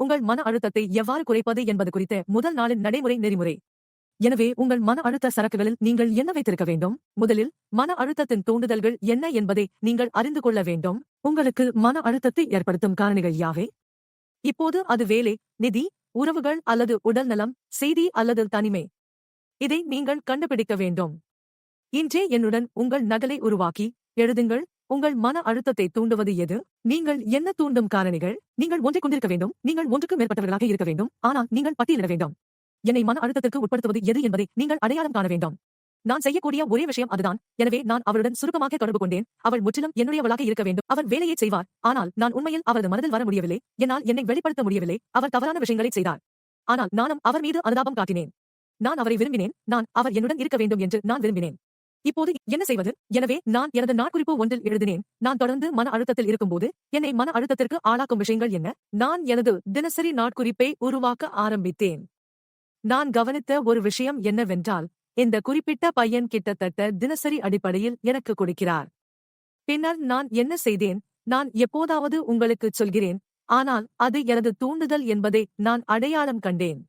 உங்கள் மன அழுத்தத்தை எவ்வாறு குறைப்பது என்பது குறித்த முதல் நாளின் நடைமுறை நெறிமுறை. எனவே உங்கள் மன அழுத்த சரக்குகளில் நீங்கள் என்ன வைத்திருக்க வேண்டும்? முதலில் மன அழுத்தத்தின் தூண்டுதல்கள் என்ன என்பதை நீங்கள் அறிந்து கொள்ள வேண்டும். உங்களுக்கு மன அழுத்தத்தை ஏற்படுத்தும் காரணிகள் யாவை? இப்போது அது வேலை, நிதி, உறவுகள் அல்லது உடல்நலம், செய்தி அல்லது தனிமை. இதை நீங்கள் கண்டுபிடிக்க வேண்டும். இன்றே என்னுடன் உங்கள் நகலை உருவாக்கி எழுதுங்கள். உங்கள் மன அழுத்தத்தை தூண்டுவது எது? நீங்கள் என்ன தூண்டும் காரணிகள்? நீங்கள் ஒன்றைக் கொண்டிருக்க வேண்டும். நீங்கள் ஒன்றுக்கு மேற்பட்டவர்களாக இருக்க வேண்டும். ஆனால் நீங்கள் பட்டியலிட வேண்டும். என்னை மன அழுத்தத்திற்கு உட்படுத்துவது எது என்பதை நீங்கள் அடையாளம் காண வேண்டும். நான் செய்யக்கூடிய ஒரே விஷயம் அதுதான். எனவே நான் அவளுடன் சுருக்கமாக தொடர்பு கொண்டேன். அவள் முற்றிலும் என்னுடையவளாக இருக்க வேண்டும். அவர் வேலையை செய்வார். ஆனால் நான் உண்மையில் அவரது மனதில் வர முடியவில்லை. என்னால் என்னை வெளிப்படுத்த முடியவில்லை. அவர் தவறான விஷயங்களை செய்தார். ஆனால் நானும் அவர் மீது அனுதாபம் காட்டினேன். நான் அவரை விரும்பினேன். அவர் என்னுடன் இருக்க வேண்டும் என்று நான் விரும்பினேன். இப்போது என்ன செய்வது? எனவே நான் எனது நாட்குறிப்பு ஒன்றில் எழுதினேன். நான் தொடர்ந்து மன அழுத்தத்தில் இருக்கும்போது என்னை மன அழுத்தத்திற்கு ஆளாக்கும் விஷயங்கள் என்ன? நான் எனது தினசரி நாட்குறிப்பை உருவாக்க ஆரம்பித்தேன். நான் கவனித்த ஒரு விஷயம் என்னவென்றால், இந்த குறிப்பிட்ட பையன் கிட்டத்தட்ட தினசரி அடிப்படையில் எனக்கு கொடுக்கிறார். பின்னர் நான் என்ன செய்தேன்? நான் எப்போதாவது உங்களுக்குச் சொல்கிறேன். ஆனால் அது எனது தூண்டுதல் என்பதை நான் அடையாளம் கண்டேன்.